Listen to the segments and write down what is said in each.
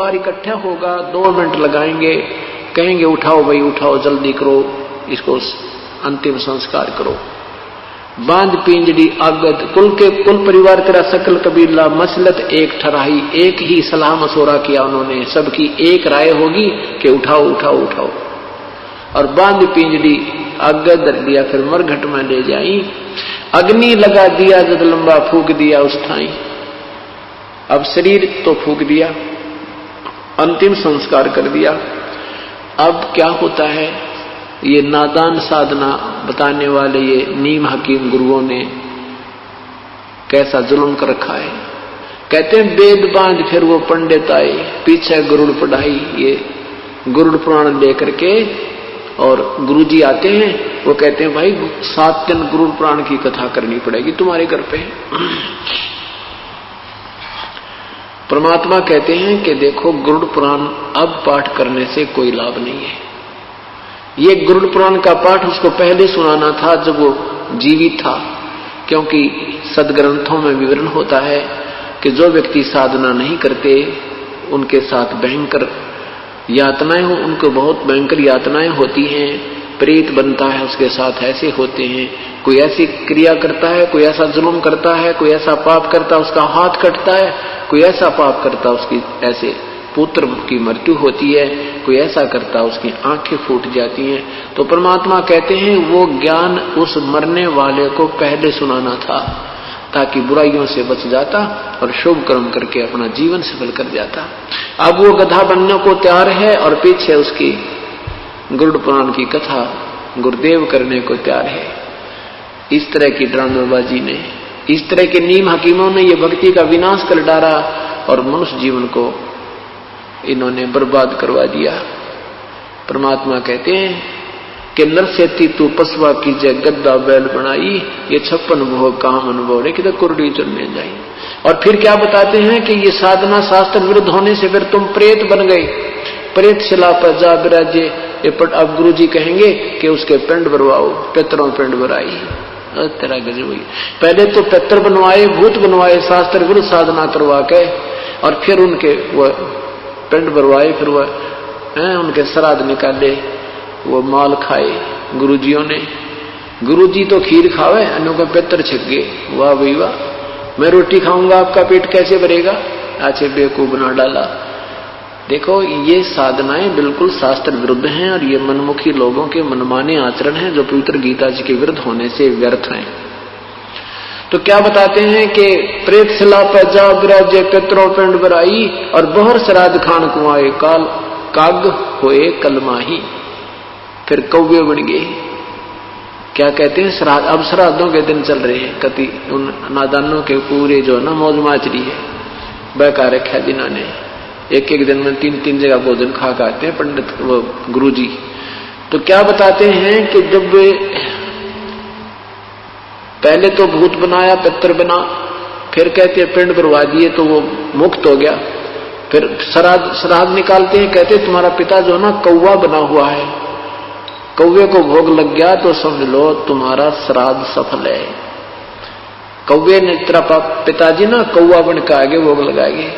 बार इकट्ठा होगा, 2 मिनट लगाएंगे, कहेंगे उठाओ भाई उठाओ, जल्दी करो, इसको अंतिम संस्कार करो। बांध पिंजड़ी आगद कुल परिवार तेरा सकल कबीला मसलत एक ठराही, एक ही सलाह मशोरा किया उन्होंने, सबकी एक राय होगी कि उठाओ उठाओ उठाओ। और बांध पिंजड़ी आगद धर दिया, फिर मरघट में ले जाई, अग्नि लगा दिया जब लंबा फूक दिया उस ठाई। अब शरीर तो फूक दिया, अंतिम संस्कार कर दिया। अब क्या होता है, ये नादान साधना बताने वाले ये नीम हकीम गुरुओं ने कैसा जुल्म कर रखा है। कहते हैं वेद बांध फिर वो पंडित आए, पीछे गरुड़ पढ़ाई, ये गरुड़ पुराण लेकर के, और गुरुजी आते हैं, वो कहते हैं भाई 7 दिन गरुड़ पुराण की कथा करनी पड़ेगी तुम्हारे घर पे। परमात्मा कहते हैं कि देखो गरुड़ पुराण अब पाठ करने से कोई लाभ नहीं है। ये गरुड़ पुराण का पाठ उसको पहले सुनाना था जब वो जीवित था, क्योंकि सदग्रंथों में विवरण होता है कि जो व्यक्ति साधना नहीं करते उनके साथ भयंकर यातनाएं, उनको बहुत भयंकर यातनाएं होती हैं, प्रेत बनता है उसके साथ, ऐसे होते हैं। कोई ऐसी क्रिया करता है, कोई ऐसा जुल्म करता है, कोई ऐसा पाप करता है उसका हाथ कटता है, कोई ऐसा पाप करता उसकी ऐसे पुत्र की मृत्यु होती है, कोई ऐसा करता उसकी आंखें फूट जाती हैं। तो परमात्मा कहते हैं वो ज्ञान उस मरने वाले को पहले सुनाना था, ताकि बुराइयों से बच जाता और शुभ कर्म करके अपना जीवन सफल कर जाता। अब वो गधा बनने को तैयार है और पीछे उसकी गरुड़ पुराण की कथा गुरुदेव करने को तैयार है। इस तरह की ड्रामेबाजी ने, इस तरह के नीम हकीमों ने ये भक्ति का विनाश कर डाला और मनुष्य जीवन को इन्होंने बर्बाद करवा दिया। परमात्मा कहते हैं कि नरसेती तू पसवा कीजे गद्दा बैल बनाई, ये 56 भोग काम अनुभव रे कि कुरडी चुनने जाई। और फिर क्या बताते हैं कि ये साधना शास्त्र विरुद्ध होने से फिर तुम प्रेत बन गए, प्रेत शिला पर जा विराजे। अब गुरु जी कहेंगे कि उसके पिंड भरवाओ, पितरों पिंड भराई। तेरा गजब हुई, पहले तो पितर बनवाए, भूत बनवाए, शास्त्र विरुद्ध साधना करवा के, और फिर उनके वो पिंड भरवाए, फिर वह उनके श्राद्ध निकाले, वो माल खाए गुरुजियों ने। गुरुजी तो खीर खावे, अन्यों को पितर छिक गए। वाह भाई वाह, मैं रोटी खाऊंगा आपका पेट कैसे भरेगा, अच्छे बेवकूफ बना डाला। देखो ये साधनाएं बिल्कुल शास्त्र विरुद्ध हैं और ये मनमुखी लोगों के मनमाने आचरण हैं जो पवित्र गीता जी के विरुद्ध होने से व्यर्थ हैं। तो क्या बताते हैं कि प्रेत शिला पर जा विराजे पितरों पिंड भराई, और बहर श्राद्ध खान कुआए काल काग होए कलमाही। फिर कौवे बन गए। क्या कहते हैं श्राद्ध, अब श्राद्धों के दिन चल रहे हैं, कति उन नादानों के पूरे जो ना मौज माचरी है बहका रखा जिन्होंने, एक एक दिन में 3-3 जगह भोजन खा खाते हैं पंडित वो गुरुजी। तो क्या बताते हैं कि जब पहले तो भूत बनाया, पितर बना, फिर कहते हैं पिंड भरवा दिए तो वो मुक्त हो गया। फिर श्राद्ध निकालते हैं, कहते हैं तुम्हारा पिता जो ना कौवा बना हुआ है, कौवे को भोग लग गया तो समझ लो तुम्हारा श्राद्ध सफल है। कौवे ने तेरा पिताजी ना कौवा बन के आगे भोग लगाएंगे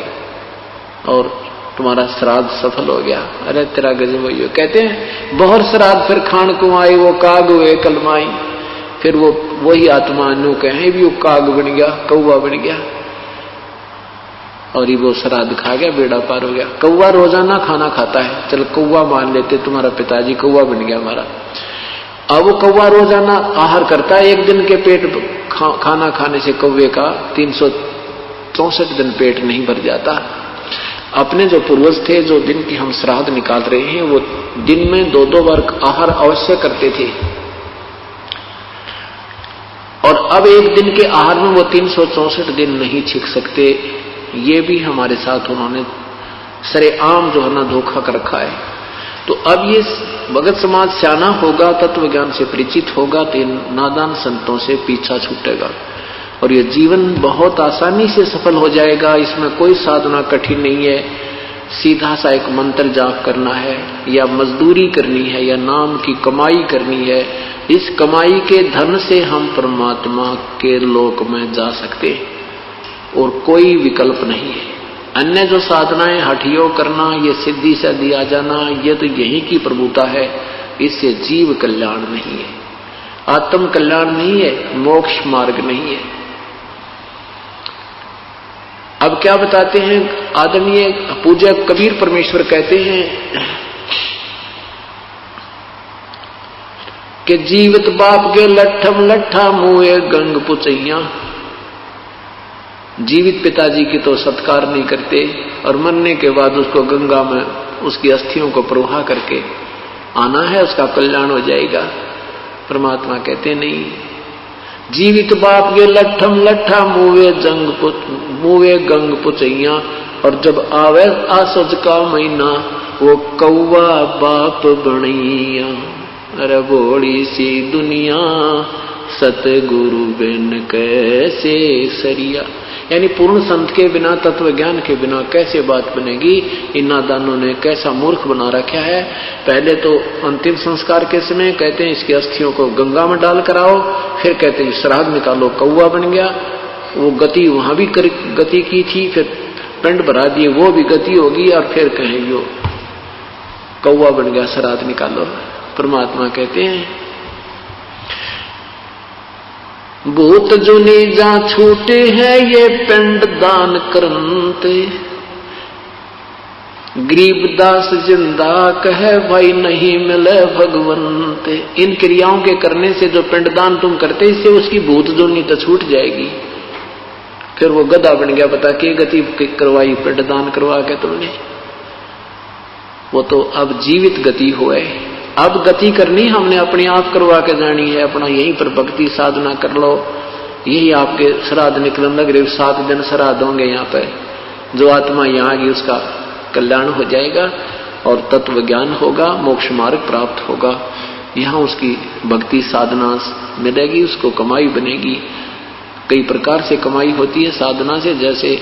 और तुम्हारा श्राद्ध सफल हो गया। अरे तेरा गजब हुई। कहते हैं बहुत श्राद्ध फिर खान कुआई, वो काग हुए कलमाई। फिर वो वही आत्मा नु कहे भी वो काग बन गया, कौवा बन गया, और ये वो श्राद्ध खा गया, बेड़ा पार हो गया। कौवा रोजाना खाना खाता है, चल कौवा मान लेते, तुम्हारा पिताजी कौवा बन गया हमारा। अब वो कौवा रोजाना आहार करता है, एक दिन के पेट खाना खाने से कौवे का 364 दिन पेट नहीं भर जाता। अपने जो पूर्वज थे, जो दिन की हम श्राद्ध निकाल रहे हैं, वो दिन में 2-2 बार आहार अवश्य करते थे, और अब एक दिन के आहार में वो 364 दिन नहीं छिक सकते। ये भी हमारे साथ उन्होंने सरेआम जो है ना धोखा कर रखा है। तो अब ये भगत समाज सियाना होगा, तत्व ज्ञान से परिचित होगा, तो इन नादान संतों से पीछा छूटेगा और ये जीवन बहुत आसानी से सफल हो जाएगा। इसमें कोई साधना कठिन नहीं है, सीधा सा एक मंत्र जाप करना है, या मजदूरी करनी है, या नाम की कमाई करनी है। इस कमाई के धन से हम परमात्मा के लोक में जा सकते और कोई विकल्प नहीं है। अन्य जो साधनाएं हठयोग करना, ये सिद्धि से दिया जाना, ये तो यही की प्रभुता है। इससे जीव कल्याण नहीं है, आत्म कल्याण नहीं है, मोक्ष मार्ग नहीं है। अब क्या बताते हैं आदरणीय पूज्य कबीर परमेश्वर कहते हैं कि जीवित बाप के लट्ठम लट्ठा मुए गंग पुचैया। जीवित पिताजी की तो सत्कार नहीं करते और मरने के बाद उसको गंगा में उसकी अस्थियों को प्रवाह करके आना है, उसका कल्याण हो जाएगा। परमात्मा कहते नहीं, जीवित बाप के लट्ठम लट्ठा मुवे गंग पुचैया। और जब आवे आसज का महीना वो कौवा बाप बनैया। अरे बोड़ी सी दुनिया सतगुरु बिन कैसे सरिया। यानी पूर्ण संत के बिना, तत्व ज्ञान के बिना कैसे बात बनेगी। इन नादानों ने कैसा मूर्ख बना रखा है। पहले तो अंतिम संस्कार के समय कहते हैं इसकी अस्थियों को गंगा में डाल कर आओ, फिर कहते हैं श्राद्ध निकालो, कौवा बन गया। वो गति वहां भी गति की थी, फिर पिंड भरा दिए, वो भी गति होगी, और फिर कहेंगे वो कौवा बन गया, श्राद्ध निकालो। परमात्मा कहते हैं भूत जुनी जा छूटे हैं ये पिंड दान करते। गरीबदास जिंदा कहे भाई नहीं मिले भगवंते। इन क्रियाओं के करने से जो पिंडदान तुम करते, इससे उसकी भूत जुनी तो छूट जाएगी। फिर वो गधा बन गया, पता के गति करवाई पिंडदान करवा के तुमने। वो तो अब जीवित गति हुए। अब गति करनी हमने अपने आप करवा के जानी है। अपना यहीं पर भक्ति साधना कर लो, यही आपके श्राद्ध निकलन लग रहे। 7 दिन श्राद्ध होंगे यहाँ पे। जो आत्मा यहाँ आगी उसका कल्याण हो जाएगा और तत्व ज्ञान होगा, मोक्ष मार्ग प्राप्त होगा। यहाँ उसकी भक्ति साधना मिलेगी, उसको कमाई बनेगी। कई प्रकार से कमाई होती है साधना से, जैसे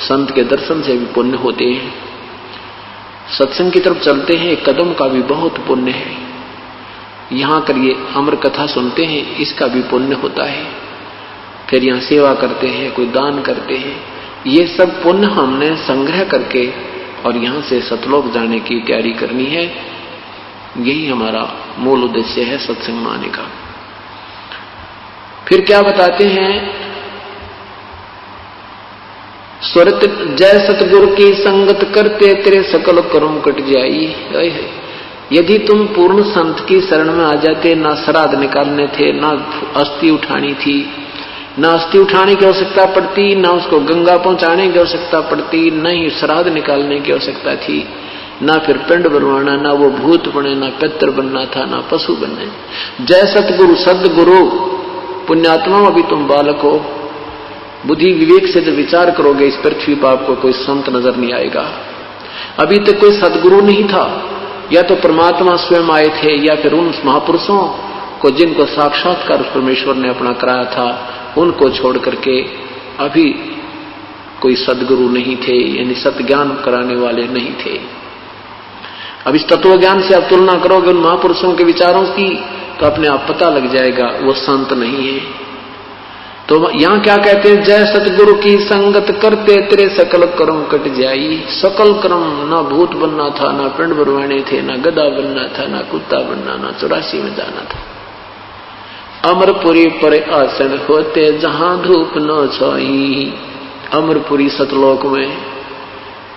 संत के दर्शन से भी पुण्य होते हैं। सत्संग की तरफ चलते हैं, एक कदम का भी बहुत पुण्य है। यहाँ करिए अमर कथा सुनते हैं, इसका भी पुण्य होता है। फिर यहाँ सेवा करते हैं, कोई दान करते हैं। ये सब पुण्य हमने संग्रह करके और यहाँ से सतलोक जाने की तैयारी करनी है। यही हमारा मूल उद्देश्य है सत्संग में आने का। फिर क्या बताते हैं, स्वरत जय सतगुरु की संगत करते तेरे सकल कर्म कट जाई। यदि तुम पूर्ण संत की शरण में आ जाते, ना श्राद्ध निकालने थे, ना अस्थि उठानी थी, ना अस्थि उठाने की आवश्यकता पड़ती, ना उसको गंगा पहुंचाने की आवश्यकता पड़ती, न ही श्राद्ध निकालने की आवश्यकता थी, ना फिर पिंड बनवाना, ना वो भूत बने, ना पितर बनना था, ना पशु बनने। जय सतगुरु सदगुरु। पुण्यात्मा अभी तुम बालक हो, बुद्धि विवेक से जब विचार करोगे इस पृथ्वी पर आपको कोई संत नजर नहीं आएगा। अभी तक कोई सदगुरु नहीं था, या तो परमात्मा स्वयं आए थे, या फिर उन महापुरुषों को जिनको साक्षात्कार परमेश्वर ने अपना कराया था, उनको छोड़ करके अभी कोई सदगुरु नहीं थे, यानी सत्ज्ञान कराने वाले नहीं थे। अब इस तत्व ज्ञान से आप तुलना करोगे उन महापुरुषों के विचारों की, तो अपने आप पता लग जाएगा वो संत नहीं है। तो यहां क्या कहते हैं, जय सतगुरु की संगत करते तेरे सकल कर्म कट जाई। सकल कर्म, ना भूत बनना था, ना पिंड बनवाने थे, ना गधा बनना था, ना कुत्ता बनना, ना 84 में जाना था। अमरपुरी पर आसन होते जहां धूप न छाई। अमरपुरी सतलोक में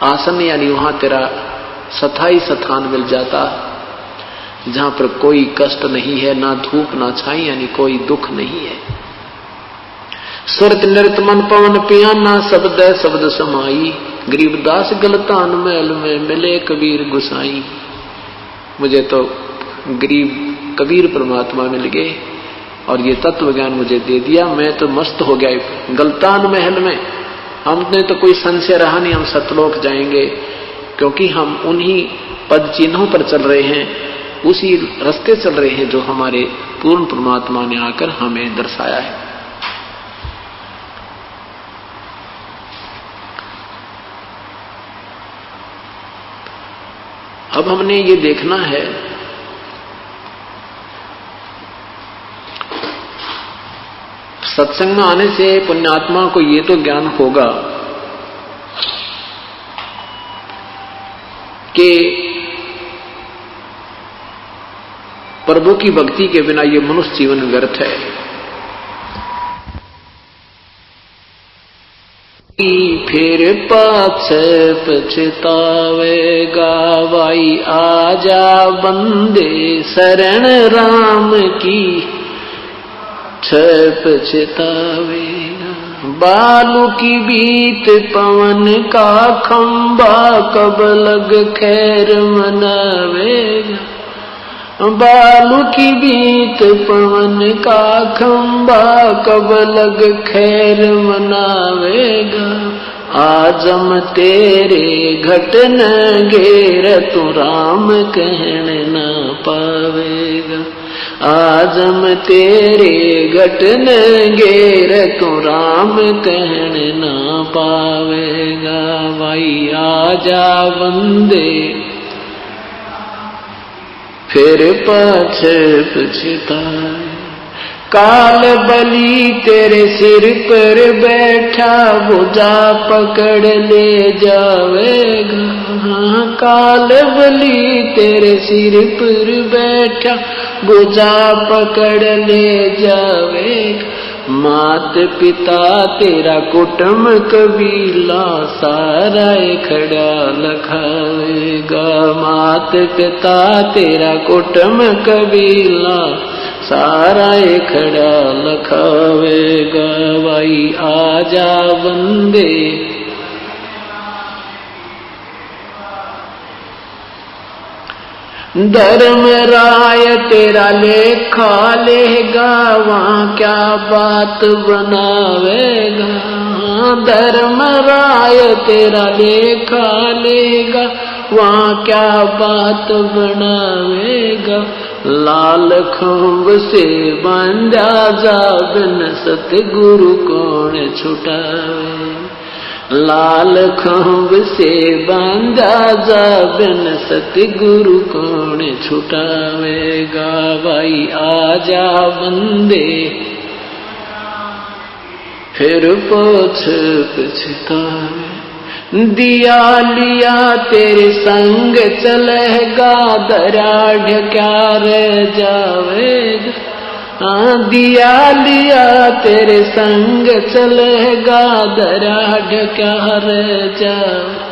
आसन, यानी वहां तेरा स्थायी स्थान मिल जाता, जहां पर कोई कष्ट नहीं है, ना धूप ना छाई, यानी कोई दुख नहीं है। सुरत नृत मन पवन पियाना, शब्द शब्द समाई। गरीबदास गलतान महल में मिले कबीर गुसाई। मुझे तो गरीब कबीर परमात्मा मिल गए और ये तत्व ज्ञान मुझे दे दिया। मैं तो मस्त हो गया गलतान महल में। हमने तो कोई संशय रहा नहीं, हम सतलोक जाएंगे, क्योंकि हम उन्हीं पद चिन्हों पर चल रहे हैं, उसी रास्ते चल रहे हैं जो हमारे पूर्ण परमात्मा ने आकर हमें दर्शाया है। अब हमने ये देखना है सत्संग में आने से पुण्यात्मा को ये तो ज्ञान होगा कि प्रभु की भक्ति के बिना ये मनुष्य जीवन व्यर्थ है। फिर पाछे पछतावेगा भाई आजा बंदे शरण राम की पछतावेगा। बालू की बीत पवन का खंबा कब लग खैर मनावेगा। बालू की बीत पवन का खंबा कब लग खैर मनावेगा। आजम तेरे घट न घेर तू राम कहन न पावेगा। आजम तेरे घट न घेर तू राम कहन न पावेगा। भाई आजा बंदे फिर पाछे पछताए। काल बलि तेरे सिर पर बैठा भुजा पकड़ ले जावेगा। काल बलि तेरे सिर पर बैठा भुजा पकड़ ले जावेगा। मात पिता तेरा कुटुंब कबीला सारा खड़ा लखावेगा। मात पिता तेरा कुटुंब कबीला सारा खड़ा लखावेगा। भाई आजा बंदे धर्म राय तेरा लेखा लेगा वहां क्या बात बनावेगा। धर्म राय तेरा लेखा लेगा वहां क्या बात बनावेगा। लाल खंभ से बांधा जा बिन सतगुरु कौन छुटावे। लाल खंभ से बांधा जा बिन सतगुरु कौन छुटावेगा। भाई आजा बंदे फिर पोछ पछतावे। दिया लिया तेरे संग चलेगा दरा ढक्या रह जावेगा। दिया लिया तेरे संग चलेगा दरा ढक्या रह जावे।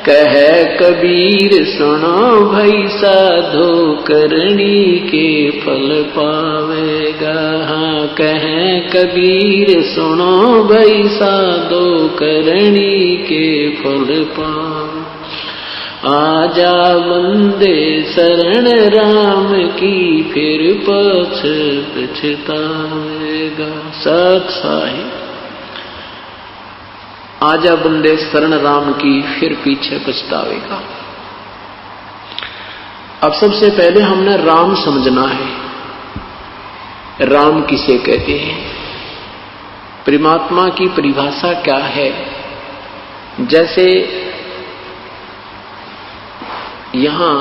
कह कबीर सुनो भाई साधो करनी के फल पावेगा। हाँ कह कबीर सुनो भाई साधो करनी के फल पावे। आजा बंदे शरण राम की फिर पछ पछतावेगा। सत साहिब आजा बंदे शरण राम की फिर पीछे पछतावेगा। अब सबसे पहले हमने राम समझना है। राम किसे कहते हैं, परमात्मा की परिभाषा क्या है। जैसे यहां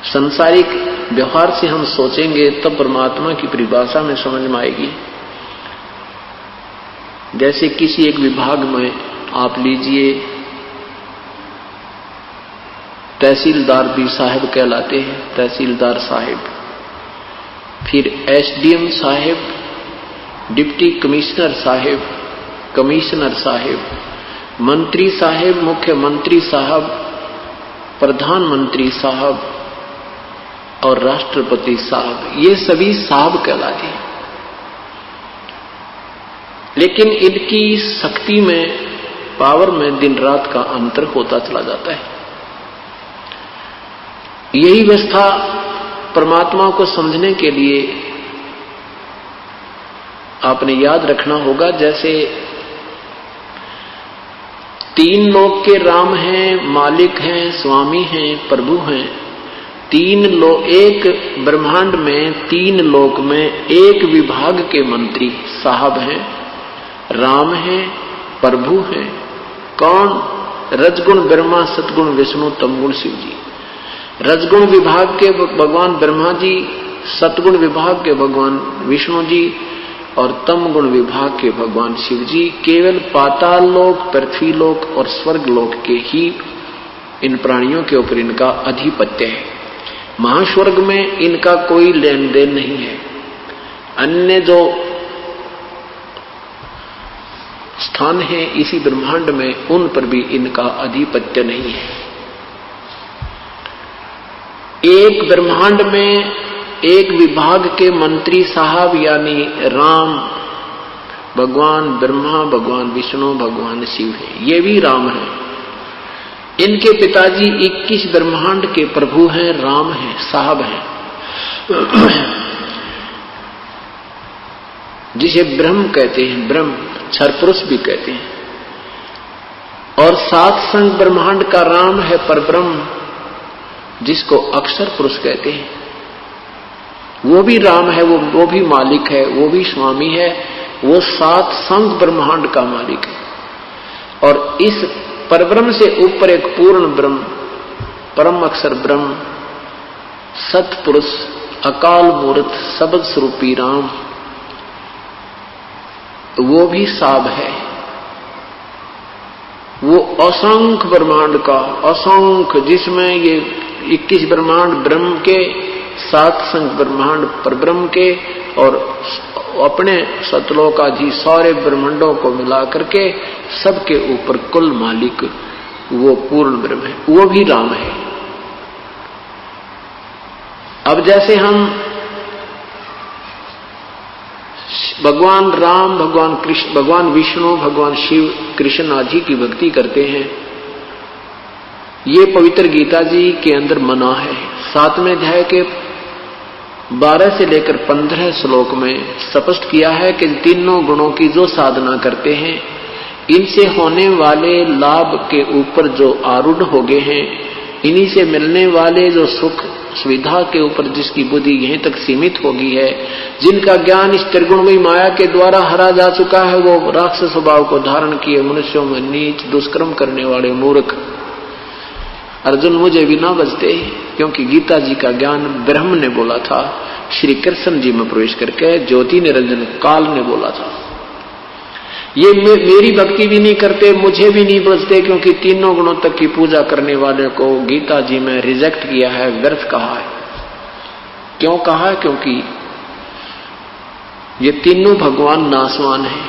संसारिक व्यवहार से हम सोचेंगे तब परमात्मा की परिभाषा में समझ में आएगी। जैसे किसी एक विभाग में आप लीजिए तहसीलदार भी साहब कहलाते हैं, तहसीलदार साहब, फिर एसडीएम साहब, डिप्टी कमिश्नर साहब, कमिश्नर साहब, मंत्री साहब, मुख्यमंत्री साहब, प्रधानमंत्री साहब और राष्ट्रपति साहब, ये सभी साहब कहलाते हैं। लेकिन इनकी शक्ति में, पावर में दिन रात का अंतर होता चला जाता है। यही व्यवस्था परमात्मा को समझने के लिए आपने याद रखना होगा। जैसे तीन लोक के राम हैं, मालिक हैं, स्वामी हैं, प्रभु हैं। एक ब्रह्मांड में तीन लोक में एक विभाग के मंत्री साहब हैं, राम हैं, प्रभु हैं। कौन? रजगुण ब्रह्मा, सतगुण विष्णु, तमगुण शिव जी। रजगुण विभाग के भगवान ब्रह्मा जी, सतगुण विभाग के भगवान विष्णु जी और तमगुण विभाग के भगवान शिव जी। केवल पाताल लोक, पृथ्वी लोक और स्वर्ग लोक के ही इन प्राणियों के ऊपर इनका अधिपत्य है। महास्वर्ग में इनका कोई लेन देन नहीं है। अन्य जो स्थान है इसी ब्रह्मांड में, उन पर भी इनका अधिपत्य नहीं है। एक ब्रह्मांड में एक विभाग के मंत्री साहब यानी राम, भगवान ब्रह्मा, भगवान विष्णु, भगवान शिव है। ये भी राम है। इनके पिताजी 21 ब्रह्मांड के प्रभु हैं, राम हैं, साहब हैं, जिसे ब्रह्म कहते हैं, ब्रह्म क्षर पुरुष भी कहते हैं। और सात संग ब्रह्मांड का राम है परब्रह्म, जिसको अक्षर पुरुष कहते हैं। वो भी राम है, वो भी मालिक है, वो भी स्वामी है, वो सात संग ब्रह्मांड का मालिक है। और इस परब्रह्म से ऊपर एक पूर्ण ब्रह्म, परम अक्षर ब्रह्म, सतपुरुष, अकाल मूर्त, शब्द स्वरूपी राम, वो भी साब है। वो असंख्य ब्रह्मांड का, असंख्य, जिसमें ये 21 ब्रह्मांड ब्रह्म के, 7 संग ब्रह्मांड परब्रह्म के, और अपने सतलोकाधि सारे ब्रह्मांडों को मिला करके सबके ऊपर कुल मालिक वो पूर्ण ब्रह्म है, वो भी राम है। अब जैसे हम भगवान राम, भगवान कृष्ण, भगवान विष्णु, भगवान शिव, कृष्ण आदि की भक्ति करते हैं, ये पवित्र गीता जी के अंदर मना है। 7वें अध्याय के 12 से लेकर 15 श्लोक में स्पष्ट किया है कि तीनों गुणों की जो साधना करते हैं, इनसे होने वाले लाभ के ऊपर जो आरूढ़ हो गए हैं, इन्हीं से मिलने वाले जो सुख सुविधा के ऊपर जिसकी बुद्धि यहीं तक सीमित हो गई है, जिनका ज्ञान इस त्रिगुणमयी माया के द्वारा हरा जा चुका है, वो राक्षस स्वभाव को धारण किए मनुष्यों में नीच दुष्कर्म करने वाले मूर्ख अर्जुन मुझे भी ना बचते, क्योंकि गीता जी का ज्ञान ब्रह्म ने बोला था, श्री कृष्ण जी में प्रवेश करके ज्योति निरंजन काल ने बोला था। ये मेरी भक्ति भी नहीं करते, मुझे भी नहीं बचते, क्योंकि तीनों गुणों तक की पूजा करने वाले को गीता जी में रिजेक्ट किया है, व्यर्थ कहा है। क्यों कहा है? क्योंकि ये तीनों भगवान नाशवान है,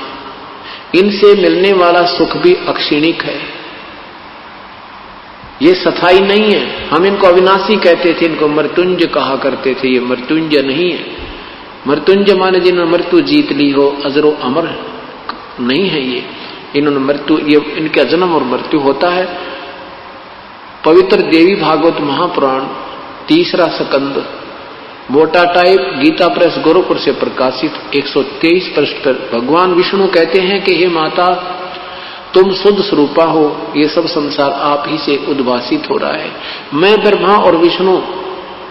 इनसे मिलने वाला सुख भी अक्षीणिक है, ये सफाई नहीं है। हम इनको अविनाशी कहते थे, इनको मृत्युंजय कहा करते थे, ये मृत्युंजय नहीं है। मृत्युंजय माने जिन्होंने मृत्यु जीत ली हो, अजरो अमर नहीं है ये। इन्होंने मृत्यु, ये इनका जन्म और मृत्यु होता है। पवित्र देवी भागवत महापुराण 3रा स्कंद मोटा टाइप गीता प्रेस गोरखपुर से प्रकाशित 123 पृष्ठ पर भगवान विष्णु कहते हैं कि हे माता, तुम शुद्ध स्वरूपा हो, ये सब संसार आप ही से उद्भासित हो रहा है। मैं ब्रह्मा और विष्णु,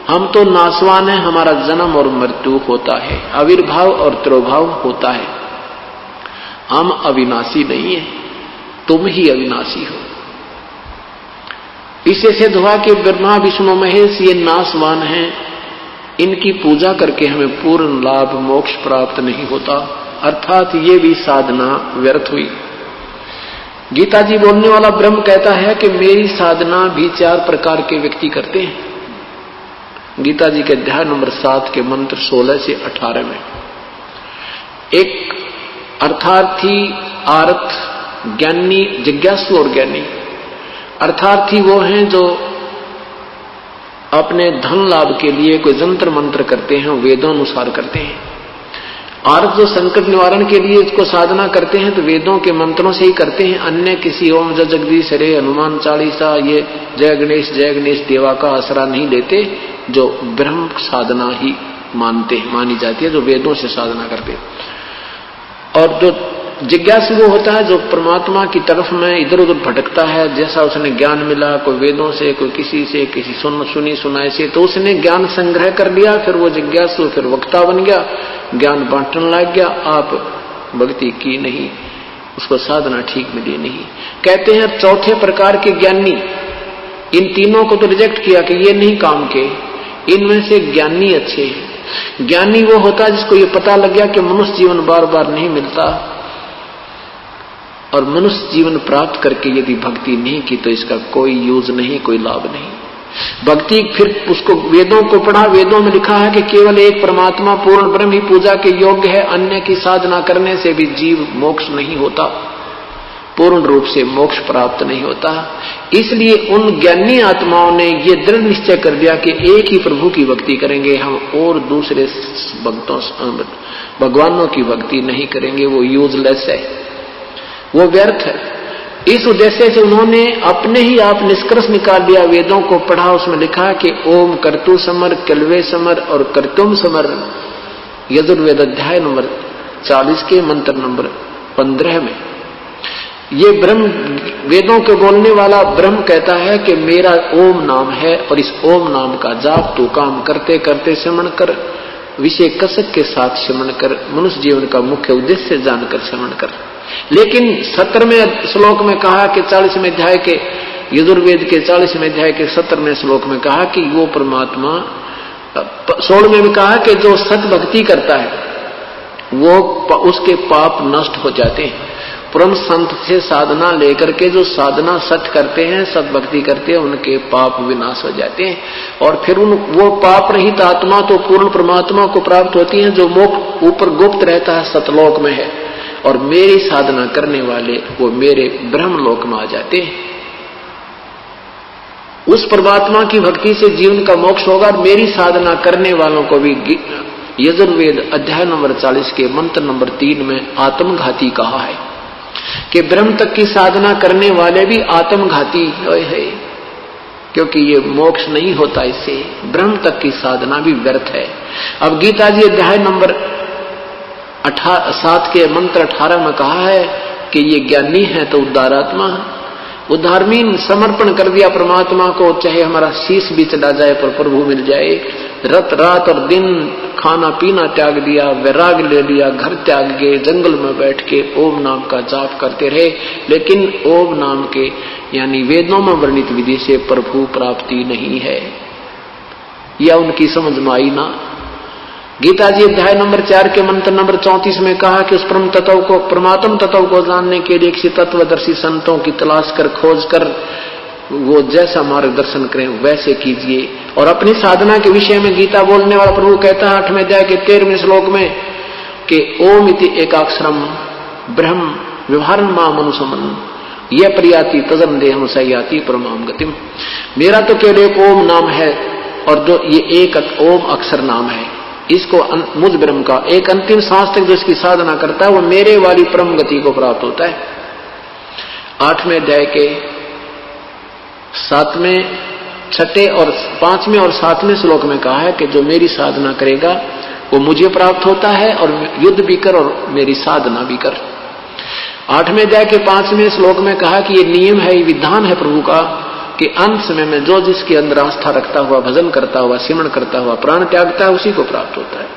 हम तो नाशवान है, हमारा जन्म और मृत्यु होता है, आविर्भाव और तिरोभाव होता है, हम अविनाशी नहीं है, तुम ही अविनाशी हो। इससे सिद्ध हुआ कि ब्रह्मा विष्णु महेश ये नाशवान हैं, इनकी पूजा करके हमें पूर्ण लाभ मोक्ष प्राप्त नहीं होता, अर्थात ये भी साधना व्यर्थ हुई। गीता जी बोलने वाला ब्रह्म कहता है कि मेरी साधना भी 4 प्रकार के व्यक्ति करते हैं। गीता जी के अध्याय नंबर 7 के मंत्र 16 से 18 में एक अर्थार्थी, आर्थ, ज्ञानी, जिज्ञासु और ज्ञानी। अर्थार्थी वो हैं जो अपने धन लाभ के लिए कोई जंत्र मंत्र करते हैं, वेदोनुसार करते हैं। आर्थ जो संकट निवारण के लिए इसको साधना करते हैं तो वेदों के मंत्रों से ही करते हैं, अन्य किसी ओम जगदीश हरे, हनुमान चालीसा, ये जय गणेश देवा का आसरा नहीं लेते, जो ब्रह्म साधना ही मानी जाती है, जो वेदों से साधना करते हैं। और जो जिज्ञासु वो होता है जो परमात्मा की तरफ में इधर उधर भटकता है, जैसा उसने ज्ञान मिला, कोई वेदों से, कोई किसी से, किसी सुनी सुनाए से, तो उसने ज्ञान संग्रह कर लिया, फिर वो जिज्ञासु फिर वक्ता बन गया, ज्ञान बांटने लग गया, आप भक्ति की नहीं, उसको साधना ठीक मिली नहीं। कहते हैं 4थे प्रकार के ज्ञानी, इन तीनों को तो रिजेक्ट किया कि ये नहीं काम के, इनमें से ज्ञानी अच्छे हैं। ज्ञानी वो होता है जिसको ये पता लग गया कि मनुष्य जीवन बार बार नहीं मिलता, और मनुष्य जीवन प्राप्त करके यदि भक्ति नहीं की तो इसका कोई यूज नहीं, कोई लाभ नहीं। भक्ति फिर उसको वेदों को पढ़ा, वेदों में लिखा है कि केवल एक परमात्मा पूर्ण ब्रह्म ही पूजा के योग्य है, अन्य की साधना करने से भी जीव मोक्ष नहीं होता, पूर्ण रूप से मोक्ष प्राप्त नहीं होता। इसलिए उन ज्ञानी आत्माओं ने ये दृढ़ निश्चय कर दिया कि एक ही प्रभु की भक्ति करेंगे हम, और दूसरे भक्तों भगवानों की भक्ति नहीं करेंगे, वो यूजलेस है, वो व्यर्थ है। इस उद्देश्य से उन्होंने अपने ही आप निष्कर्ष निकाल लिया, वेदों को पढ़ा, उसमें लिखा कि ओम कर्तु समर, कल्वे समर और कर्तुम समर, यजुर्वेद अध्याय नंबर 40 के मंत्र नंबर 15 में ये ब्रह्म, वेदों के बोलने वाला ब्रह्म कहता है कि मेरा ओम नाम है और इस ओम नाम का जाप तू काम करते करते श्रवण कर, विषय कसक के साथ श्रवण कर, मनुष्य जीवन का मुख्य उद्देश्य जानकर श्रवण कर। लेकिन 17वें श्लोक में कहा कि 40वें अध्याय के यजुर्वेद के 40वें अध्याय के 17वें श्लोक में कहा कि वो परमात्मा, 16वें में कहा कि जो सत भक्ति करता है वो उसके पाप नष्ट हो जाते हैं। परम संत से साधना लेकर के जो साधना सत करते हैं, सत भक्ति करते हैं, उनके पाप विनाश हो जाते हैं और फिर वो पाप रहित आत्मा तो पूर्ण परमात्मा को प्राप्त होती है जो मोक्ष ऊपर गुप्त रहता है, सतलोक में है, और मेरी साधना करने वाले वो मेरे ब्रह्मलोक में आ जाते हैं। उस परमात्मा की भक्ति से जीवन का मोक्ष होगा और मेरी साधना करने वालों को भी यजुर्वेद अध्याय नंबर 40 के मंत्र नंबर 3 में आत्मघाती कहा है कि ब्रह्म तक की साधना करने वाले भी आत्मघाती है, क्योंकि ये मोक्ष नहीं होता इससे, ब्रह्म तक की साधना भी व्यर्थ है। अब गीता जी अध्याय नंबर 7 के मंत्र 18 में कहा है कि ये ज्ञानी है तो उद्धारात्मा, उद्धारमीन समर्पण कर दिया परमात्मा को, चाहे हमारा शीश भी चला जाए पर प्रभु मिल जाए। रात और दिन खाना पीना त्याग दिया, वैराग ले लिया, घर त्याग के जंगल में बैठ के ओम नाम का जाप करते रहे, लेकिन ओम नाम के यानी वेदों में वर्णित विधि से प्रभु प्राप्ति नहीं है, या उनकी समझ में आई ना। गीता जी अध्याय नंबर 4 के मंत्र नंबर 34 में कहा कि उस परम तत्व को, परमात्म तत्व को जानने के लिए किसी तत्वदर्शी संतों की तलाश कर, खोज कर वो जैसा मार्गदर्शन करें वैसे कीजिए। और अपनी साधना के विषय में गीता बोलने वाला प्रभु कहता है 8वें अध्याय के 13वें श्लोक में कि ओम इति एकाक्षरम ब्रह्म व्यवहारन माम अनुसमन ये प्रियाति तजन देहम सयाति परमाम गतिम। मेरा तो केवल एक ओम नाम है और जो ये एक ओम अक्षर नाम है, इसको मुझ ब्रह्म का एक अंतिम सांस तक जो इसकी साधना करता है वो मेरे वाली परम गति को प्राप्त होता है। 8वें अध्याय के 7वें, 6ठे और 5वें और 7वें श्लोक में कहा है कि जो मेरी साधना करेगा वो मुझे प्राप्त होता है, और युद्ध भी कर और मेरी साधना भी कर। 8वें अध्याय के 5वें श्लोक में कहा कि ये नियम है, ये विधान है प्रभु का कि अंत समय में जो जिसके अंदर आस्था रखता हुआ, भजन करता हुआ, सिमरण करता हुआ प्राण त्यागता है उसी को प्राप्त होता है।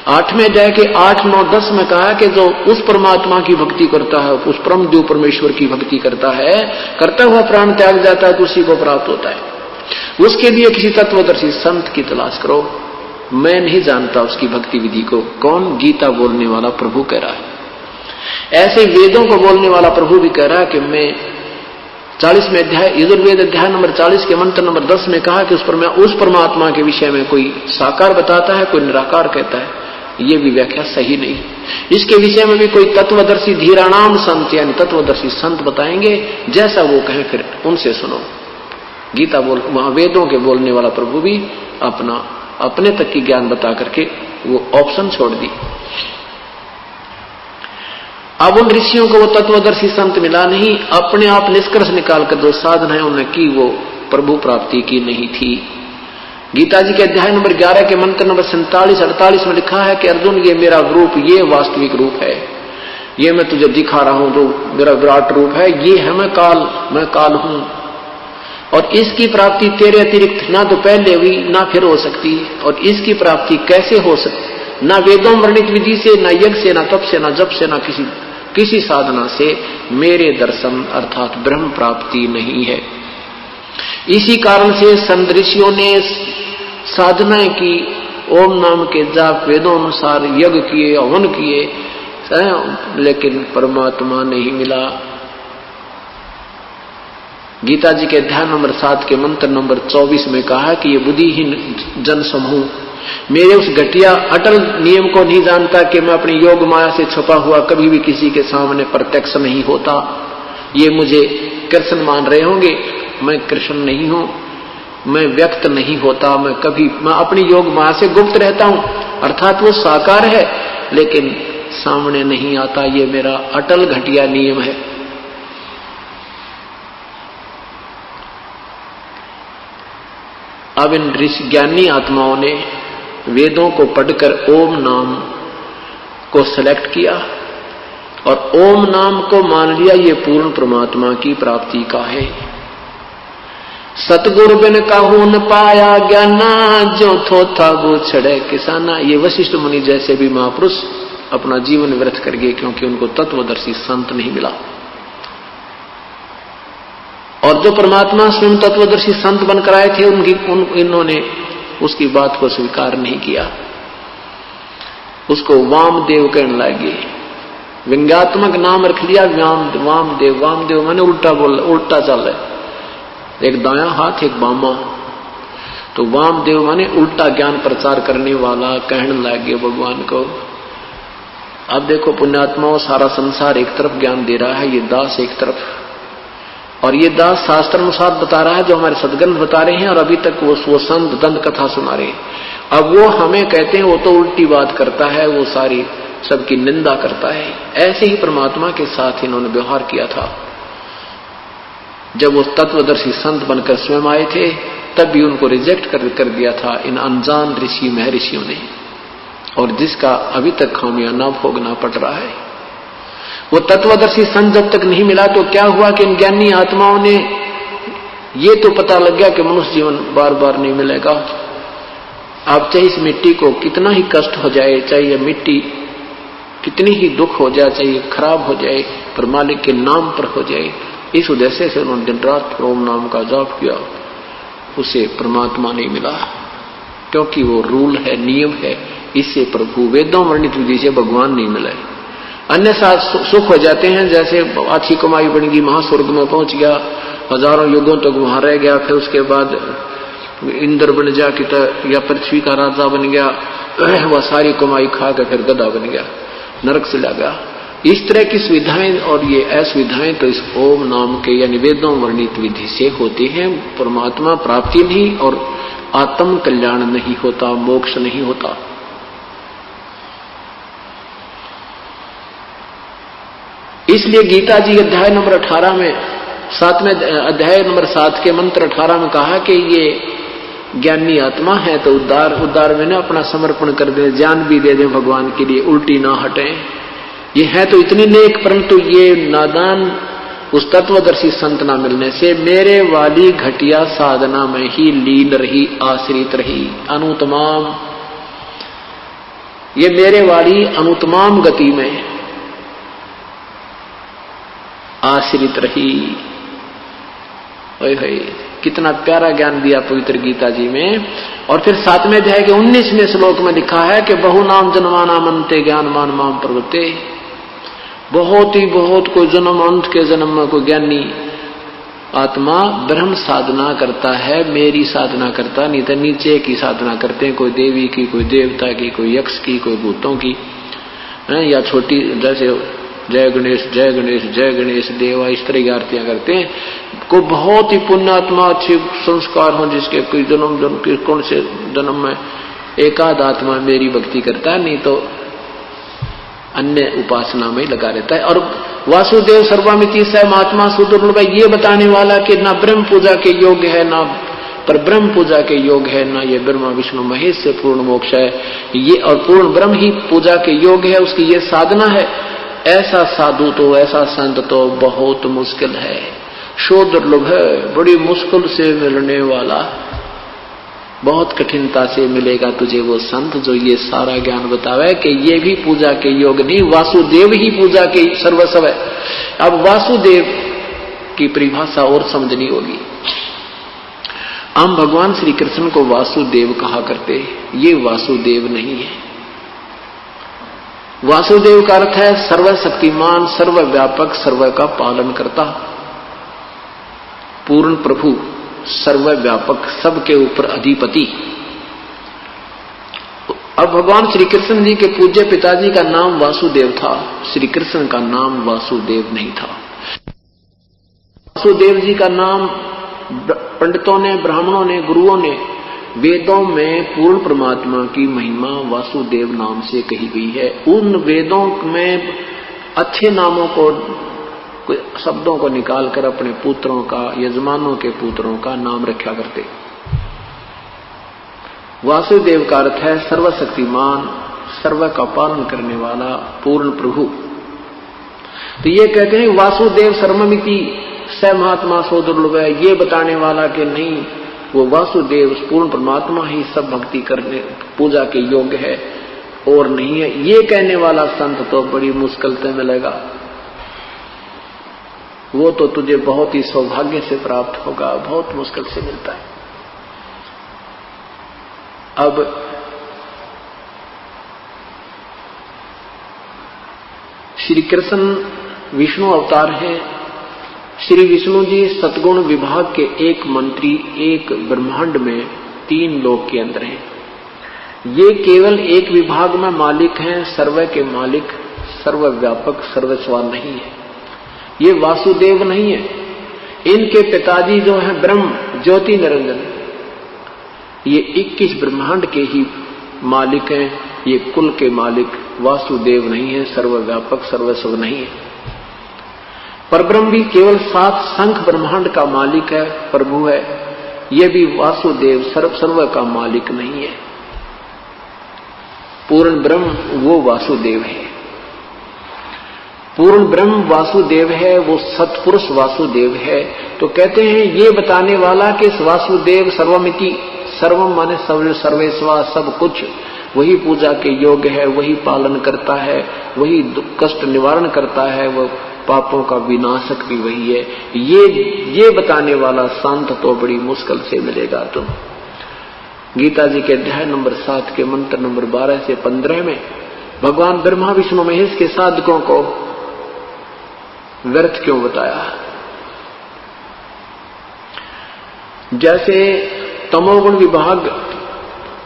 8वें अध्याय के 8, 9, 10 में कहा कि जो उस परमात्मा की भक्ति करता है, उस परम देव परमेश्वर की भक्ति करता है, करता हुआ प्राण त्याग जाता है तो उसी को प्राप्त होता है। उसके लिए किसी तत्वदर्शी संत की तलाश करो। मैं नहीं जानता उसकी भक्ति विधि को। कौन? गीता बोलने वाला प्रभु कह रहा है। ऐसे वेदों को बोलने वाला प्रभु भी कह रहा है कि मैं 40वें अध्याय यजुर्वेद अध्याय नंबर 40 के मंत्र नंबर 10 में कहा कि उस परमात्मा के विषय में कोई साकार बताता है, कोई निराकार कहता है। ये भी व्याख्या सही नहीं। इसके विषय में भी कोई तत्वदर्शी धीराणाम संत यानी तत्वदर्शी संत बताएंगे, जैसा वो कहें फिर उनसे सुनो। गीता बोल वहां वेदों के बोलने वाला प्रभु भी अपने तक की ज्ञान बता करके वो ऑप्शन छोड़ दी। अब उन ऋषियों को वो तत्वदर्शी संत मिला नहीं, अपने आप निष्कर्ष निकालकर जो साधना है उन्हें की, वो प्रभु प्राप्ति की नहीं थी। गीता जी के अध्याय नंबर 11 के मंत्र नंबर 47-48 में लिखा है कि अर्जुन ये मेरा रूप, ये वास्तविक रूप है, ये मैं तुझे दिखा रहा हूं जो मेरा विराट रूप है, ये है मैं काल हूं, और इसकी प्राप्ति तेरे अतिरिक्त ना तो पहले हुई ना फिर हो सकती। और इसकी प्राप्ति कैसे हो सकती? ना वेदों वर्णित विधि से, ना यज्ञ से, ना तप से, ना जप से, ना किसी साधना से मेरे दर्शन अर्थात ब्रह्म प्राप्ति नहीं है। इसी कारण से संत ऋषियों ने साधनाएं की, ओम नाम के जाप वेदों अनुसार यज्ञ किए, हवन किए, लेकिन परमात्मा नहीं मिला। गीता जी के अध्याय नंबर 7 के मंत्र नंबर 24 में कहा कि ये बुद्धिहीन जन समूह मेरे उस घटिया अटल नियम को नहीं जानता कि मैं अपनी योग माया से छुपा हुआ कभी भी किसी के सामने प्रत्यक्ष नहीं होता। ये मुझे कृष्ण मान रहे होंगे, मैं कृष्ण नहीं हूं, मैं व्यक्त नहीं होता, मैं अपनी योग माया से गुप्त रहता हूं, अर्थात वो साकार है लेकिन सामने नहीं आता। ये मेरा अटल घटिया नियम है। अब इन ऋषि ज्ञानी आत्माओं ने वेदों को पढ़कर ओम नाम को सेलेक्ट किया और ओम नाम को मान लिया ये पूर्ण परमात्मा की प्राप्ति का है। सतगुरु बिन काहू न पाया ज्ञाना, जो थोथा वो छड़े किसाना। ये वशिष्ठ मुनि जैसे भी महापुरुष अपना जीवन व्यर्थ कर गए क्योंकि उनको तत्वदर्शी संत नहीं मिला। और जो परमात्मा स्वयं तत्वदर्शी संत बनकर आए थे इन्होंने उसकी बात को स्वीकार नहीं किया, उसको वामदेव कहने लगे। व्यंग्यात्मक नाम रख लिया वामदेव। वामदेव माने उल्टा चल रहा है, एक दायां हाथ एक बामा। तो वामदेव माने उल्टा ज्ञान प्रचार करने वाला कहने लगे भगवान को। अब देखो पुण्यात्माओं, सारा संसार एक तरफ ज्ञान दे रहा है, ये दास एक तरफ, और ये दास शास्त्र अनुसार बता रहा है जो हमारे सदग्रंथ बता रहे हैं, और अभी तक वो संत दंत कथा सुना रहे हैं। अब वो हमें कहते हैं वो तो उल्टी बात करता है, वो सारी सबकी निंदा करता है। ऐसे ही परमात्मा के साथ इन्होंने व्यवहार किया था। जब वो तत्वदर्शी संत बनकर स्वयं आए थे तब भी उनको रिजेक्ट कर दिया था इन अनजान ऋषि महर्षियों ने, और जिसका अभी तक खामियाजा भोगना पड़ रहा है। वो तत्वदर्शी संत जब तक नहीं मिला तो क्या हुआ कि इन ज्ञानी आत्माओं ने ये तो पता लग गया कि मनुष्य जीवन बार बार नहीं मिलेगा। आप चाहे इस मिट्टी को कितना ही कष्ट हो जाए, चाहे ये मिट्टी कितनी ही दुख हो जाए, चाहे खराब हो जाए, पर मालिक के नाम पर हो जाए। इस उद्देश्य से उन्होंने दिन रात ओम नाम का जाप किया, उसे परमात्मा नहीं मिला क्योंकि वो रूल है, नियम है। इससे प्रभु वेदों वर्णित विधि से भगवान नहीं मिले। अन्य साथ सुख हो जाते हैं, जैसे अच्छी कमाई बन गई, महास्वर्ग में पहुंच गया, हजारों युगों तक वहां रह गया, फिर उसके बाद इंद्र बन जा कि या पृथ्वी का राजा बन गया, वह सारी कमाई खा कर फिर गधा बन गया, नरक से लग गया। इस तरह की सुविधाएं और ये असुविधाएं तो इस ओम नाम के यानी वेदों वर्णित विधि से होती हैं। परमात्मा प्राप्ति नहीं और आत्म कल्याण नहीं होता, मोक्ष नहीं होता। इसलिए गीता जी अध्याय नंबर 18 में 7वें अध्याय नंबर 7 के मंत्र 18 में कहा कि ये ज्ञानी आत्मा है तो उद्धार में ना अपना समर्पण कर दे, जान भी दे दे भगवान के लिए, उल्टी ना हटे। ये है तो इतनी नेक, परंतु ये नादान उस तत्वदर्शी संत ना मिलने से मेरे वाली घटिया साधना में ही लीन रही, आश्रित रही, अनुतमाम, ये मेरे वाली अनुतमाम गति में आश्रित रही। ओए कितना प्यारा ज्ञान दिया पवित्र गीता जी में। और फिर 7वें अध्याय के 19वें श्लोक में लिखा है कि बहु नाम जन्माना मनते ज्ञान मान माम प्रवृत्ते। बहुत कोई जन्म अंत के जन्म में कोई ज्ञानी आत्मा ब्रह्म साधना करता है, मेरी साधना करता नहीं तो नीचे की साधना करते हैं, कोई देवी की, कोई देवता की, कोई यक्ष की, कोई भूतों की, या छोटी जैसे जय गणेश जय गणेश जय गणेश देवा, इस तरह की आरतियां करते हैं। को बहुत ही पुण्यात्मा अच्छे संस्कार हो जिसके कोई जन्म कौन से जन्म में एकाध आत्मा मेरी भक्ति करता है, नहीं तो अन्य उपासना में लगा रहता है। और वासुदेव सर्वमिति स महात्मा सुदुर्लभ, ये बताने वाला कि ना ब्रह्म पूजा के योग्य है, ना पर ब्रह्म पूजा के योग है, ना ये ब्रह्मा विष्णु महेश से पूर्ण मोक्ष है, ये और पूर्ण ब्रह्म ही पूजा के योग है, उसकी ये साधना है। ऐसा साधु तो, ऐसा संत तो बहुत मुश्किल है, शो दुर्लभ है, बड़ी मुश्किल से मिलने वाला, बहुत कठिनता से मिलेगा तुझे वो संत जो ये सारा ज्ञान बतावे कि ये भी पूजा के योग नहीं, वासुदेव ही पूजा के सर्वस्व है। अब वासुदेव की परिभाषा और समझनी होगी। हम भगवान श्री कृष्ण को वासुदेव कहा करते, ये वासुदेव नहीं है। वासुदेव का अर्थ है सर्वशक्तिमान, सर्वव्यापक, सर्व का पालन करता, पूर्ण प्रभु, सर्वव्यापक, सबके ऊपर अधिपति। अब भगवान श्री कृष्ण जी के पूज्य पिताजी का नाम वासुदेव था, श्री कृष्ण का नाम वासुदेव नहीं था। वासुदेव जी का नाम पंडितों ने, ब्राह्मणों ने, गुरुओं ने वेदों में पूर्ण परमात्मा की महिमा वासुदेव नाम से कही गई है। उन वेदों में अच्छे नामों को, शब्दों को निकालकर अपने पुत्रों का, यजमानों के पुत्रों का नाम रखा करते। वासुदेव का अर्थ है सर्वशक्तिमान, सर्व का पालन करने वाला पूर्ण प्रभु। तो ये कहते हैं वासुदेव सर्वमिति स महात्मा सो दुर्लभ है, ये बताने वाला कि नहीं, वो वासुदेव पूर्ण परमात्मा ही सब भक्ति करने, पूजा के योग्य है और नहीं है, ये कहने वाला संत तो बड़ी मुश्किल से मिलेगा। वो तो तुझे बहुत ही सौभाग्य से प्राप्त होगा, बहुत मुश्किल से मिलता है। अब श्री कृष्ण विष्णु अवतार है। श्री विष्णु जी सतगुण विभाग के एक मंत्री, एक ब्रह्मांड में 3 लोक के अंदर हैं। ये केवल एक विभाग में मालिक हैं, सर्व के मालिक, सर्वव्यापक, सर्वस्वा नहीं है। ये वासुदेव नहीं है। इनके पिताजी जो है ब्रह्म ज्योति निरंजन, ये 21 ब्रह्मांड के ही मालिक हैं। ये कुल के मालिक वासुदेव नहीं है, सर्वव्यापक, सर्वस्व नहीं है। परब्रह्म भी केवल 7 शंख ब्रह्मांड का मालिक है, प्रभु है। ये भी वासुदेव सर्व का मालिक नहीं है। पूर्ण ब्रह्म वो वासुदेव है। पूर्ण ब्रह्म वासुदेव है, वो सत्पुरुष वासुदेव है। तो कहते हैं ये बताने वाला कि वासुदेव सर्वमिति, सर्वम माने सर्वेस्वा, सब कुछ, वही पूजा के योग्य है, वही पालन करता है, वही कष्ट निवारण करता है, वह पापों का विनाशक भी वही है। ये बताने वाला संत तो बड़ी मुश्किल से मिलेगा तुम। गीता जी के अध्याय नंबर 7 के मंत्र नंबर 12 से 15 में भगवान ब्रह्मा विष्णु महेश के साधकों को व्यर्थ क्यों बताया। जैसे तमोगुण विभाग,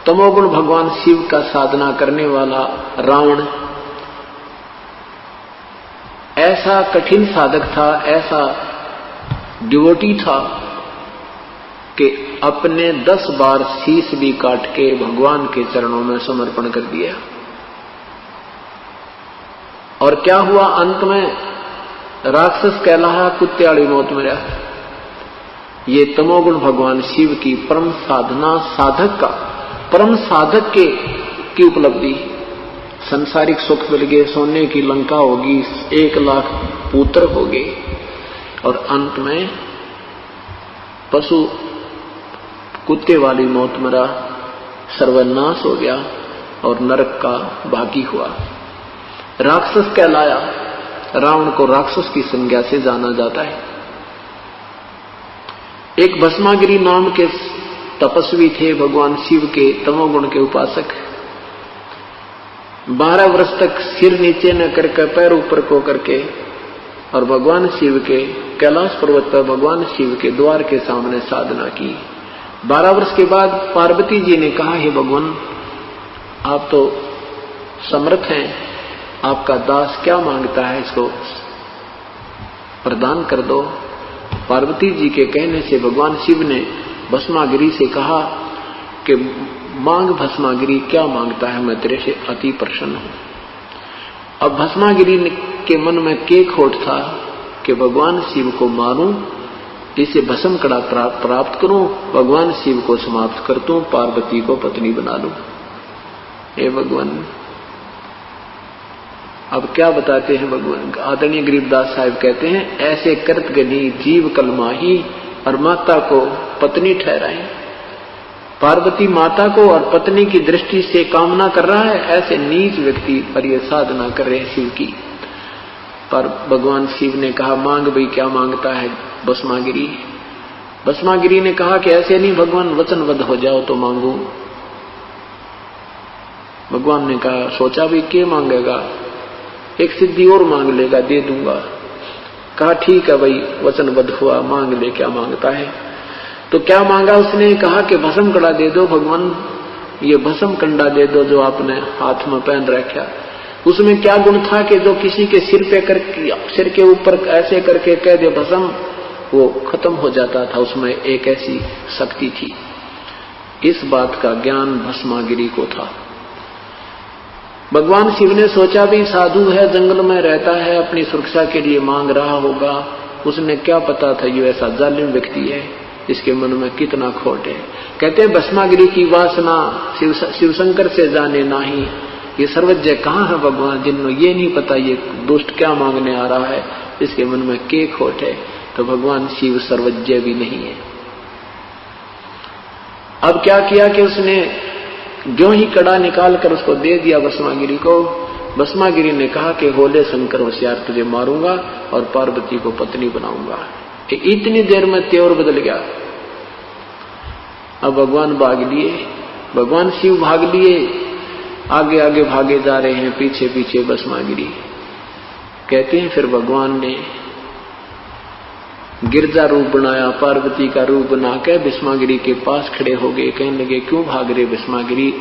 तमोगुण भगवान शिव का साधना करने वाला रावण ऐसा कठिन साधक था, ऐसा डिवोटी था कि अपने 10 बार शीश भी काट के भगवान के चरणों में समर्पण कर दिया। और क्या हुआ अंत में, राक्षस कहलाया, कुत्तेवाली मौत मरा। ये तमोगुण भगवान शिव की परम साधना, साधक का, परम साधक की उपलब्धि। संसारिक सुख मिल गए, सोने की लंका होगी, 1 लाख पुत्र हो गए, और अंत में पशु कुत्ते वाली मौत मरा, सर्वनाश हो गया और नरक का भागी हुआ। राक्षस कहलाया। रावण को राक्षस की संज्ञा से जाना जाता है। एक भस्मागिरी नाम के तपस्वी थे, भगवान शिव के तमोगुण के उपासक। 12 वर्ष तक सिर नीचे न करके पैर ऊपर को करके और भगवान शिव के कैलाश पर्वत पर भगवान शिव के द्वार के सामने साधना की। 12 वर्ष के बाद पार्वती जी ने कहा, हे भगवान, आप तो समर्थ हैं, आपका दास क्या मांगता है, इसको प्रदान कर दो। पार्वती जी के कहने से भगवान शिव ने भस्मागिरी से कहा कि मांग भस्मागिरी, क्या मांगता है, मैं तेरे से अति प्रसन्न हूं। अब भस्मागिरी के मन में के खोट था कि भगवान शिव को मारूं, इसे भस्म कड़ा प्राप्त करूं, भगवान शिव को समाप्त कर दूं, पार्वती को पत्नी बना लूं। हे भगवान, अब क्या बताते हैं भगवान। आदरणीय गरीबदास साहिब कहते हैं, ऐसे करत गनी जीव कलमाही, और माता को पत्नी ठहराए। पार्वती माता को और पत्नी की दृष्टि से कामना कर रहा है, ऐसे नीच व्यक्ति पर यह साधना कर रहे हैं शिव की। पर भगवान शिव ने कहा, मांग भाई, क्या मांगता है भस्मागिरी। भस्मागिरी ने कहा कि ऐसे नहीं भगवान, वचनबद्ध हो जाओ तो मांगू। भगवान ने कहा, सोचा भी क्या मांगेगा, एक सिद्धि और मांग लेगा, दे दूंगा। कहा ठीक है भाई, वचनबद्ध हुआ, मांग ले, क्या मांगता है। तो क्या मांगा उसने, कहा कि भस्म कड़ा दे दो भगवान, ये भस्म कंडा दे दो जो आपने हाथ में पहन रखा। उसमें क्या गुण था कि जो किसी के सिर पे करके, सिर के ऊपर ऐसे करके कह दे भस्म, वो खत्म हो जाता था। उसमें एक ऐसी शक्ति थी। इस बात का ज्ञान भस्मागिरी को था। भगवान शिव ने सोचा भी साधु है, जंगल में रहता है, अपनी सुरक्षा के लिए मांग रहा होगा। उसने क्या पता था ये ऐसा जालिम व्यक्ति है, इसके मन में कितना खोट है। कहते हैं भस्मागिरी की वासना शिवशंकर से जाने नाही। ये सर्वज्ञ कहाँ है भगवान, जिन्हों ये नहीं पता ये दुष्ट क्या मांगने आ रहा है, इसके मन में के खोट है। तो भगवान शिव सर्वज्ञ भी नहीं है। अब क्या किया कि उसने जो ही कड़ा निकाल कर उसको दे दिया भस्मागिरी को। भस्मागिरी ने कहा कि होले शंकर होशियार, तुझे मारूंगा और पार्वती को पत्नी बनाऊंगा। इतनी देर में त्योर बदल गया। अब भगवान भाग लिए, भगवान शिव भाग लिए, आगे आगे भागे जा रहे हैं, पीछे पीछे भस्मागिरी। कहते हैं फिर भगवान ने गिरजा रूप बनाया, पार्वती का रूप बना के भस्मागिरी के पास खड़े हो गए। कहने लगे क्यों भाग रहे भस्मागिरी,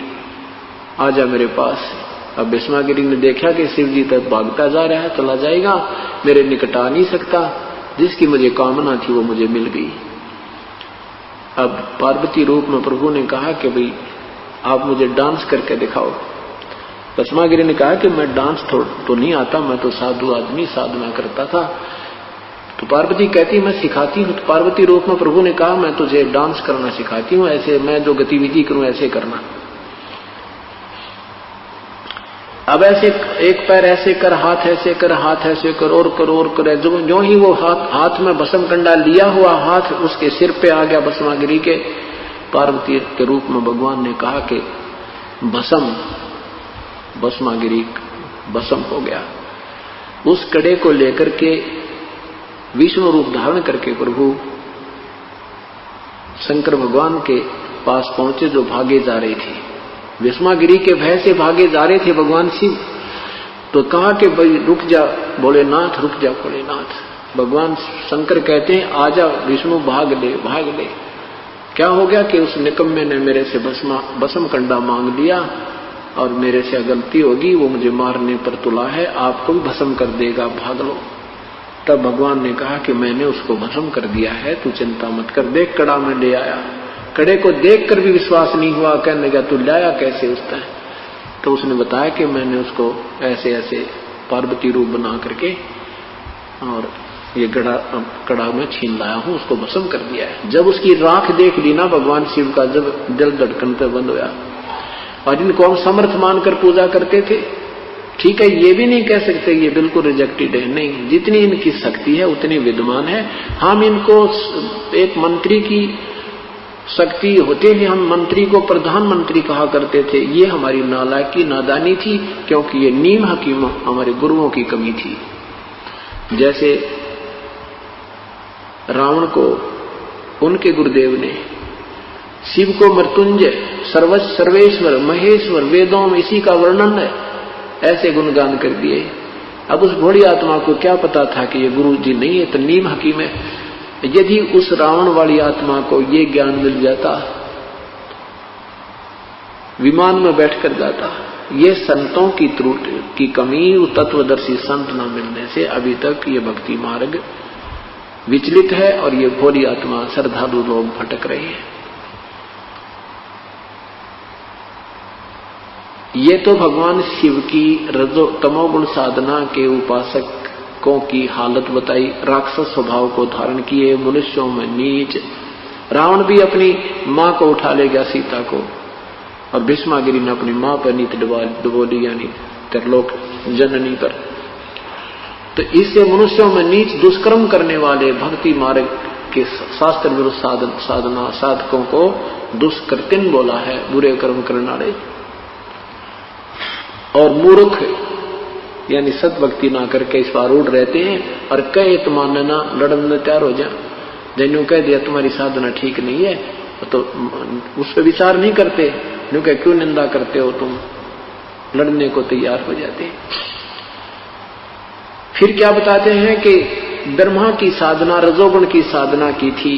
आजा मेरे पास। अब भस्मागिरी ने देखा कि शिव जी तक भागता जा रहा है, चला जाएगा, मेरे निकट आ नहीं सकता। जिसकी मुझे कामना थी वो मुझे मिल गई। अब पार्वती रूप में प्रभु ने कहा कि भाई आप मुझे डांस करके दिखाओ। भस्मागिरी ने कहा कि मैं डांस तो नहीं आता, मैं तो साधु आदमी, साधना करता था। तो पार्वती कहती मैं सिखाती हूँ। तो पार्वती रूप में प्रभु ने कहा मैं तुझे डांस करना सिखाती हूँ, ऐसे मैं जो गतिविधि करूं ऐसे करना। अब ऐसे एक पैर ऐसे कर, हाथ ऐसे कर, हाथ ऐसे कर, और कर और कर। जो ही वो हाथ में भस्म कंडा लिया हुआ हाथ उसके सिर पे आ गया भस्मागिरी के। पार्वती के रूप में भगवान ने कहा कि भस्मागिरी भस्म हो गया। उस कड़े को लेकर के विष्णु रूप धारण करके प्रभु शंकर भगवान के पास पहुंचे जो भागे जा रहे थे, भस्मागिरी के भय से भागे जा रहे थे भगवान शिव। तो कहा कि भाई रुक जा भोलेनाथ, रुक जा भोलेनाथ। भगवान शंकर कहते हैं आजा विष्णु, भाग ले भाग ले। क्या हो गया कि उस निकम्मे ने मेरे से भस्म कंडा मांग लिया और मेरे से गलती होगी, वो मुझे मारने पर तुला है, आपको भी भस्म कर देगा, भाग लो। तब भगवान ने कहा कि मैंने उसको भस्म कर दिया है, तू चिंता मत कर। देख कड़ा में ले आया। कड़े को देखकर भी विश्वास नहीं हुआ, कहने लगा तू लाया कैसे उसने। तो उसने बताया कि मैंने उसको ऐसे ऐसे पार्वती रूप बना करके और ये कड़ा में छीन लाया हूं, उसको भस्म कर दिया है। जब उसकी राख देख ली ना भगवान शिव का, जब दिल धड़कन पे बंद होया। और इनको हम समर्थ मानकर पूजा करते थे। ठीक है, ये भी नहीं कह सकते ये बिल्कुल रिजेक्टेड है, नहीं, जितनी इनकी शक्ति है उतनी विद्यमान है। हम इनको एक मंत्री की शक्ति होते हैं, हम मंत्री को प्रधानमंत्री कहा करते थे। ये हमारी नालायकी नादानी थी, क्योंकि ये नीम हकीमों हमारे गुरुओं की कमी थी। जैसे रावण को उनके गुरुदेव ने शिव को मृत्युंजय, सर्वेश्वर, महेश्वर, वेदों में इसी का वर्णन है, ऐसे गुणगान कर दिए। अब उस भोली आत्मा को क्या पता था कि ये गुरु जी नहीं है, तो नीम हकीम है। यदि उस रावण वाली आत्मा को ये ज्ञान मिल जाता, विमान में बैठकर जाता। ये संतों की त्रुटि की कमी, तत्वदर्शी संत न मिलने से अभी तक ये भक्ति मार्ग विचलित है और ये भोली आत्मा श्रद्धालु लोग भटक रहे हैं। ये तो भगवान शिव की रजो तमोगुण साधना के उपासकों की हालत बताई। राक्षस स्वभाव को धारण किए, मनुष्यों में नीच। रावण भी अपनी मां को उठा ले गया, सीता को, और भस्मागिरी ने अपनी मां पर नीत डुबोली, यानी त्रिलोक जननी पर। तो इससे मनुष्यों में नीच दुष्कर्म करने वाले भक्ति मार्ग के शास्त्र विरुद्ध साधना साधकों को दुष्कृतिन बोला है, बुरे कर्म करने वाले। और मूर्ख यानी सद्भक्ति ना करके इस पर रूढ़ रहते हैं और कहे तो मानना लड़ने तैयार हो जा। जिन्होंने कह दिया तुम्हारी साधना ठीक नहीं है तो उस पर विचार नहीं करते, क्योंकि क्यों निंदा करते हो तुम, लड़ने को तैयार हो जाते हैं। फिर क्या बताते हैं कि ब्रह्मा की साधना, रजोगुण की साधना की थी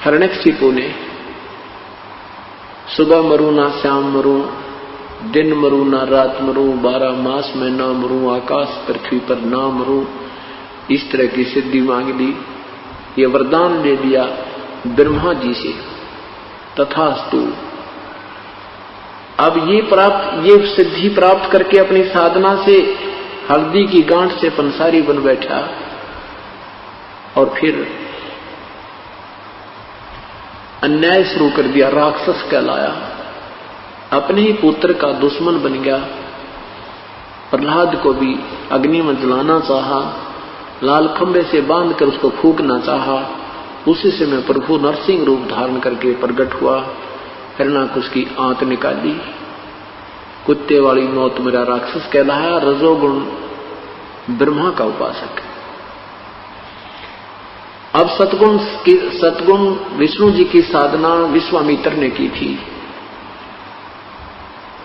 हिरण्यकशिपु ने। सुबह मरूं ना शाम मरूं, दिन मरूं ना रात मरूं, 12 मास में ना मरूं, आकाश पृथ्वी पर ना मरूं, इस तरह की सिद्धि मांग ली। ये वरदान ले लिया ब्रह्मा जी से, तथास्तु। अब ये सिद्धि प्राप्त करके अपनी साधना से हल्दी की गांठ से पंसारी बन बैठा और फिर अन्याय शुरू कर दिया, राक्षस कहलाया, अपने ही पुत्र का दुश्मन बन गया। प्रहलाद को भी अग्नि में जलाना चाहा, लाल खंबे से बांधकर उसको फूंकना चाहा। उसी समय प्रभु नरसिंह रूप धारण करके प्रकट हुआ, हिरण्याकुश की आंत निकाली। कुत्ते वाली मौत मेरा राक्षस कहलाया, रजोगुण ब्रह्मा का उपासक। अब सतगुण विष्णु जी की साधना विश्वामित्र ने की थी।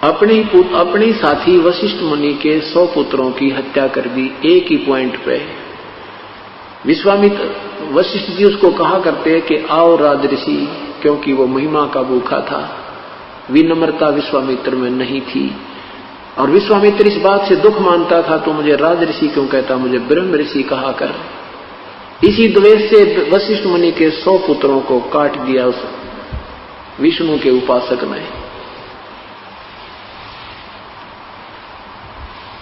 अपने साथी वशिष्ठ मुनि के 100 पुत्रों की हत्या कर दी एक ही पॉइंट पे। वशिष्ठ जी उसको कहा करते कि आओ राजऋषि, क्योंकि वो महिमा का भूखा था। विनम्रता विश्वामित्र में नहीं थी और विश्वामित्र इस बात से दुख मानता था, तो मुझे राजऋषि क्यों कहता, मुझे ब्रह्म ऋषि कहा कर। इसी द्वेष से वशिष्ठ मुनि के 100 पुत्रों को काट दिया उस विष्णु के उपासक ने।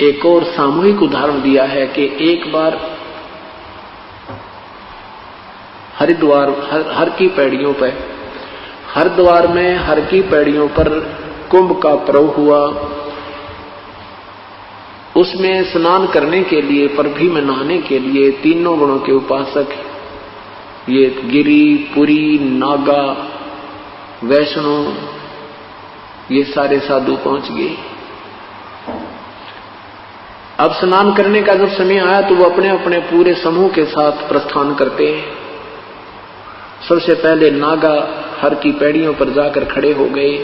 एक और सामूहिक उदाहरण दिया है कि एक बार हरिद्वार हर की पैड़ियों पर, हरिद्वार में हर की पैड़ियों पर कुंभ का पर्व हुआ। उसमें स्नान करने के लिए, प्रभु में नहाने के लिए तीनों गुणों के उपासक, ये गिरि, पुरी, नागा, वैष्णव, ये सारे साधु पहुंच गए। अब स्नान करने का जब समय आया तो वो अपने अपने पूरे समूह के साथ प्रस्थान करते हैं। सबसे पहले नागा हर की पैड़ियों पर जाकर खड़े हो गए।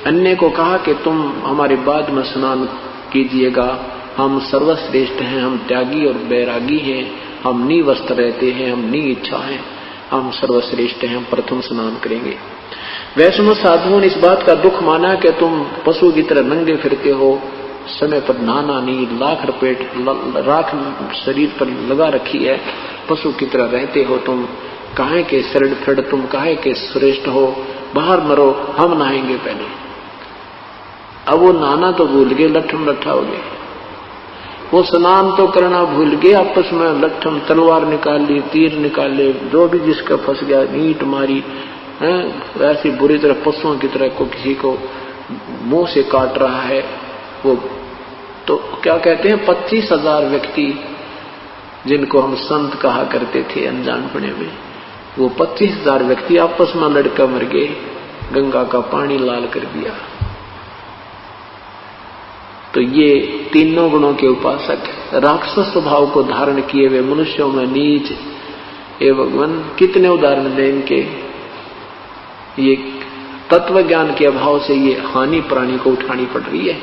अन्य को कहा कि तुम हमारे बाद में स्नान कीजिएगा, हम सर्वश्रेष्ठ हैं, हम त्यागी और बैरागी हैं, हम निवस्त्र रहते हैं, हम इच्छा हैं, हम सर्वश्रेष्ठ हैं, हम प्रथम स्नान करेंगे। वैष्णव साधुओं ने इस बात का दुख माना कि तुम पशु की तरह नंगे फिरते हो, समय पर नहाना नहीं, राख शरीर पर लगा रखी है, पशु की तरह रहते हो, तुम काहे के शरण फिर, तुम काहे के श्रेष्ठ हो, बाहर मरो, हम नहाएंगे पहले। अब वो नहाना तो भूल गए, लट्ठम लट्ठा हो गए। वो स्नान तो करना भूल गए, आपस में लट्ठम तलवार निकाल ली, तीर निकाले, जो भी जिसका फंस गया नीट मारी। ऐसी बुरी तरह पशुओं की तरह को किसी को मुंह से काट रहा है। वो तो क्या कहते हैं, 25,000 व्यक्ति जिनको हम संत कहा करते थे अनजानपने में, वो 25,000 व्यक्ति आपस में लड़का मर गए, गंगा का पानी लाल कर दिया। तो ये तीनों गुणों के उपासक, राक्षस स्वभाव को धारण किए हुए मनुष्यों में नीच एवं कितने उदाहरण दें इनके। ये तत्व ज्ञान के अभाव से ये हानि प्राणी को उठानी पड़ रही है।